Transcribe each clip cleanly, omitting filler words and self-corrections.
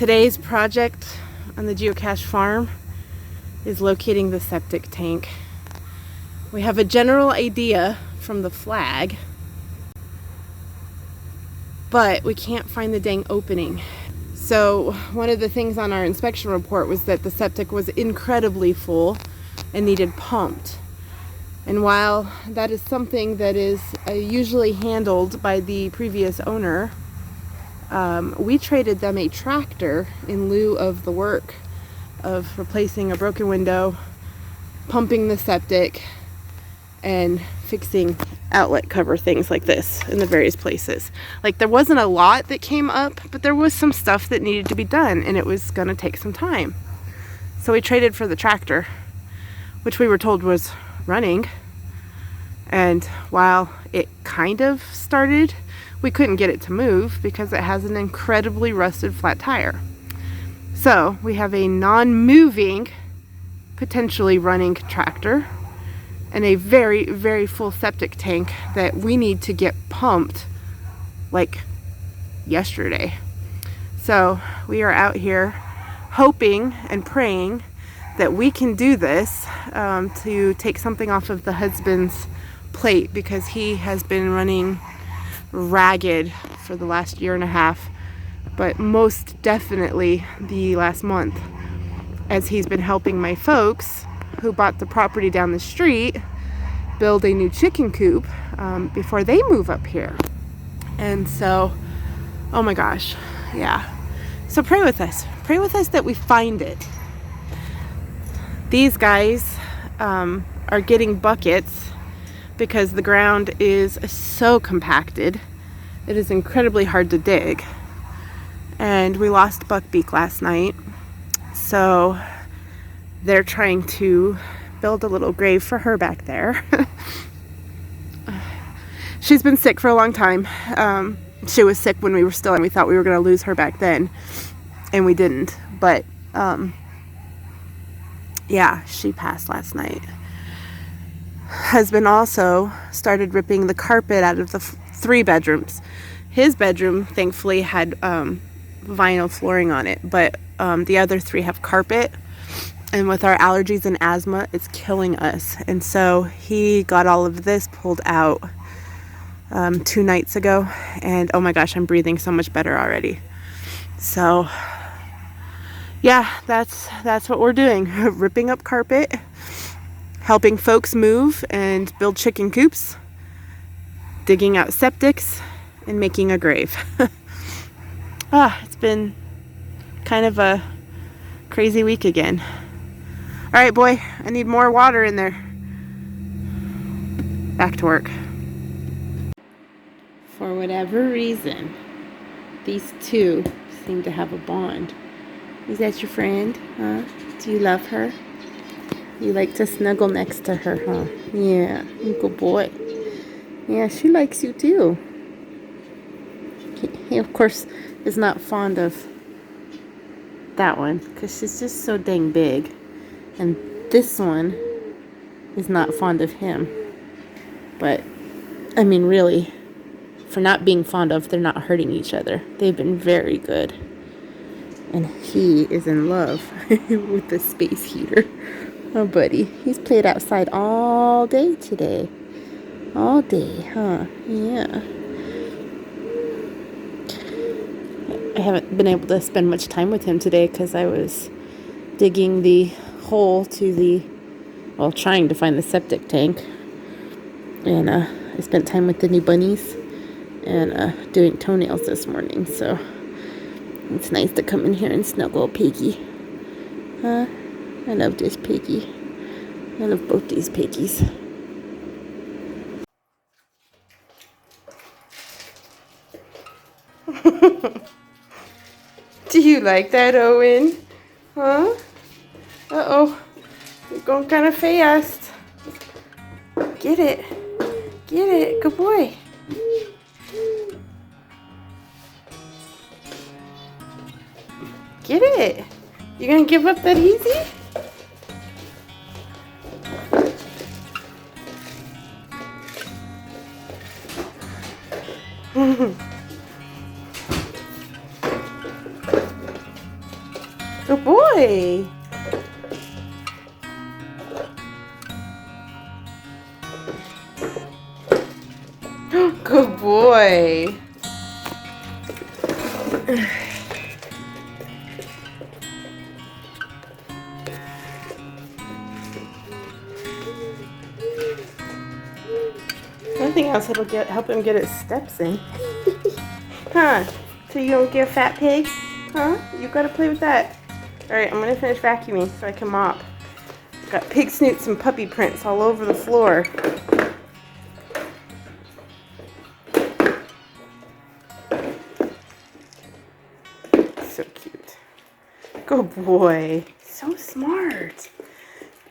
Today's project on the geocache farm is locating the septic tank. We have a general idea from the flag, but we can't find the dang opening. So one of the things on our inspection report was that the septic was incredibly full and needed pumped. And while that is something that is usually handled by the previous owner, we traded them a tractor in lieu of the work of replacing a broken window, pumping the septic, and fixing outlet cover things like this in the various places. Like, there wasn't a lot that came up, but there was some stuff that needed to be done, and it was going to take some time. So we traded for the tractor, which we were told was running. And while it kind of started, we couldn't get it to move because it has an incredibly rusted flat tire. So we have a non-moving, potentially running tractor and a very, very full septic tank that we need to get pumped like yesterday. So we are out here hoping and praying that we can do this to take something off of the husband's plate, because he has been running ragged for the last year and a half, but most definitely the last month, as he's been helping my folks who bought the property down the street build a new chicken coop before they move up here. And so, oh my gosh, yeah. So pray with us that we find it. These guys are getting buckets because the ground is so compacted. It is incredibly hard to dig. And we lost Buckbeak last night. So they're trying to build a little grave for her back there. She's been sick for a long time. She was sick when we were still, and we thought we were going to lose her back then. And we didn't. But yeah, she passed last night. Husband also started ripping the carpet out of the 3 bedrooms. His bedroom, thankfully, had vinyl flooring on it, but the other 3 have carpet. And with our allergies and asthma, it's killing us. And so he got all of this pulled out 2 nights ago. And oh my gosh, I'm breathing so much better already. So yeah, that's what we're doing. Ripping up carpet, helping folks move and build chicken coops, digging out septics, and making a grave. It's been kind of a crazy week again. All right, boy, I need more water in there. Back to work. For whatever reason, these 2 seem to have a bond. Is that your friend? Huh? Do you love her? You like to snuggle next to her, huh? Yeah, good boy. Yeah, she likes you too. He of course, is not fond of that one because she's just so dang big. And this one is not fond of him. But, I mean, really, for not being fond of, they're not hurting each other. They've been very good. And he is in love with the space heater. Oh, buddy. He's played outside all day today. All day, huh? Yeah. I haven't been able to spend much time with him today because I was digging the hole to trying to find the septic tank. And I spent time with the new bunnies and doing toenails this morning. So it's nice to come in here and snuggle Piggy. Huh? I love this Piggy. I love both these piggies. Do you like that, Owen? Huh? Uh-oh. You're going kind of fast. Get it. Get it. Good boy. Get it. You gonna give up that easy? Good boy. Good boy. Nothing else that'll help him get his steps in. Huh? So you don't get a fat pig? Huh? You gotta play with that. Alright, I'm gonna finish vacuuming so I can mop. Got pig snoots and puppy prints all over the floor. So cute. Good boy. So smart.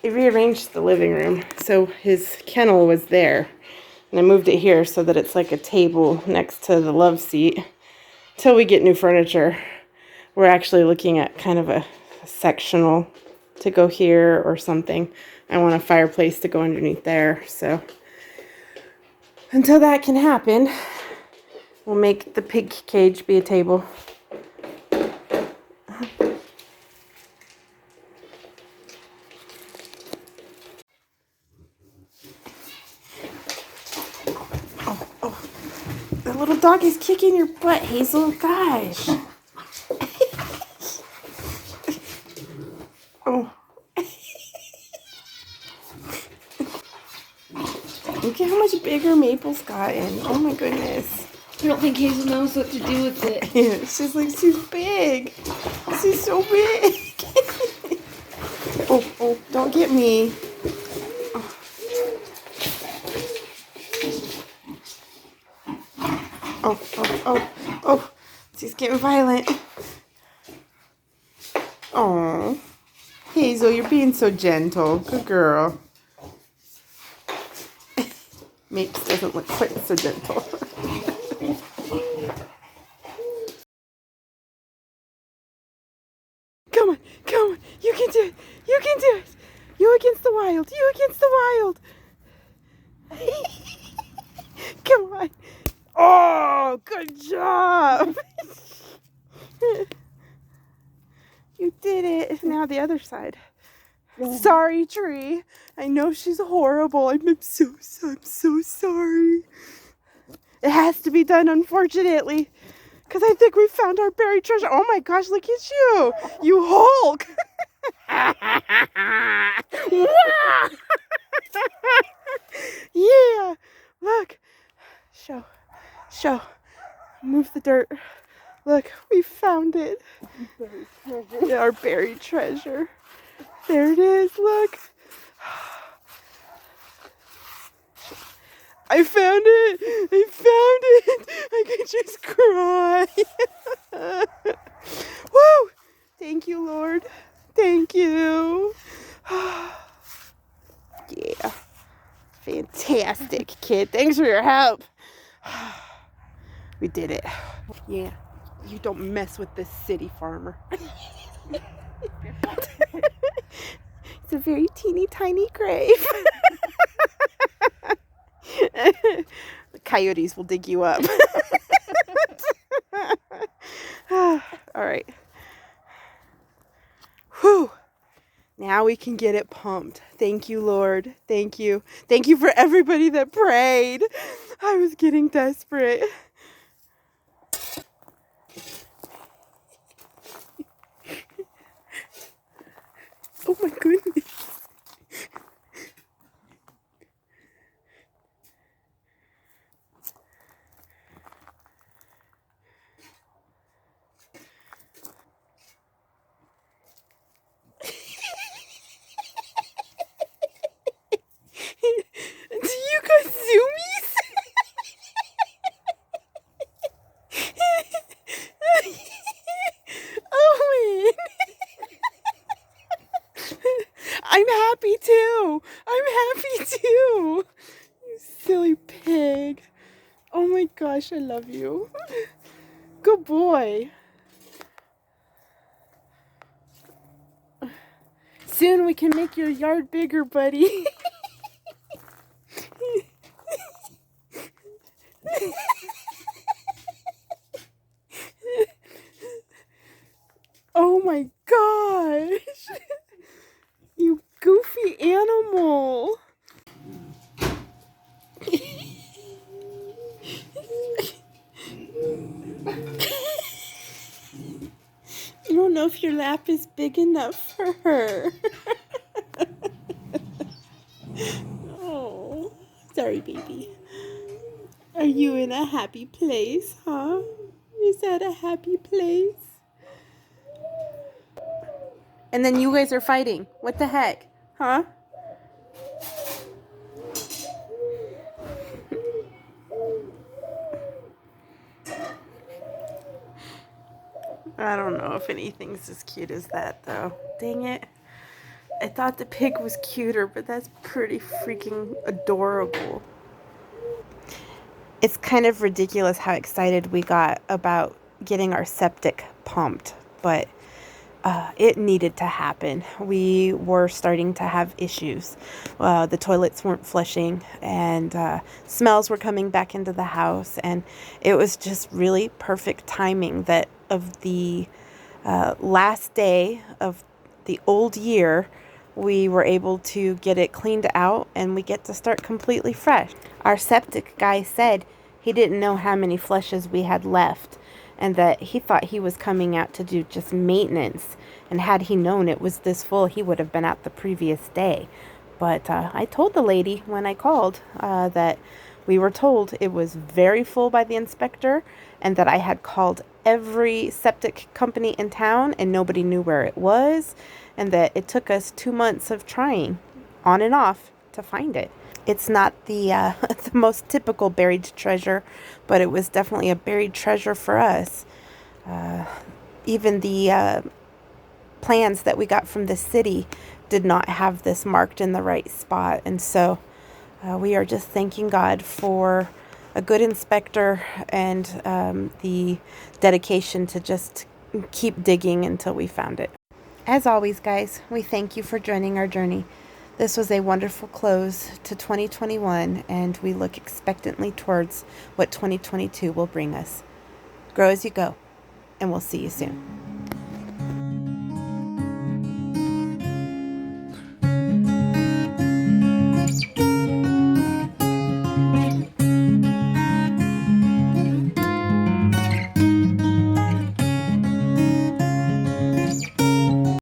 I rearranged the living room so his kennel was there. And I moved it here so that it's like a table next to the love seat. Till we get new furniture, we're actually looking at kind of a sectional to go here or something. I want a fireplace to go underneath there. So until that can happen, we'll make the pig cage be a table. The little dog is kicking your butt, Hazel. Gosh. Oh. Look at how much bigger Maple's gotten. Oh my goodness. I don't think Hazel knows what to do with it. Yeah, she's like, she's big. She's so big. Oh, don't get me. Oh, she's getting violent. Oh, Hazel, you're being so gentle. Good girl. Mapes doesn't look quite so gentle. Come on, you can do it. You can do it. You against the wild. You against the wild. Come on. Oh, good job. You did it. Now the other side. Sorry, Tree. I know she's horrible. I'm so sorry. It has to be done, unfortunately. Because I think we found our buried treasure. Oh my gosh, look at you. You Hulk. Yeah. Look. Show. Move the dirt. Look, we found it. Our buried treasure. There it is, look. I found it. I could just cry. Woo! Thank you, Lord. Thank you. Yeah. Fantastic, kid. Thanks for your help. We did it. Yeah. You don't mess with this city farmer. It's a very teeny tiny grave. The coyotes will dig you up. All right. Whew. Now we can get it pumped. Thank you, Lord. Thank you. Thank you for everybody that prayed. I was getting desperate. Oh my goodness. Do you got zoomies? Oh man. I'm happy too. You silly pig. Oh my gosh, I love you. Good boy. Soon we can make your yard bigger, buddy. Oh my God. gosh. You goofy animal. You don't know if your lap is big enough for her. Oh, sorry, baby. Are you in a happy place, huh? Is that a happy place? And then you guys are fighting. What the heck? Huh? I don't know if anything's as cute as that, though. Dang it. I thought the pig was cuter, but that's pretty freaking adorable. It's kind of ridiculous how excited we got about getting our septic pumped, but it needed to happen. We were starting to have issues. The toilets weren't flushing, and smells were coming back into the house, and it was just really perfect timing that of the last day of the old year, we were able to get it cleaned out, and we get to start completely fresh. Our septic guy said he didn't know how many flushes we had left, and that he thought he was coming out to do just maintenance. And had he known it was this full, he would have been out the previous day. But I told the lady when I called that we were told it was very full by the inspector, and that I had called every septic company in town and nobody knew where it was, and that it took us 2 months of trying on and off to find it. It's not the the most typical buried treasure, but it was definitely a buried treasure for us. Even the plans that we got from the city did not have this marked in the right spot, and so we are just thanking God for a good inspector and the dedication to just keep digging until we found it. As always, guys, we thank you for joining our journey. This was a wonderful close to 2021, and we look expectantly towards what 2022 will bring us. Grow as you go, and we'll see you soon.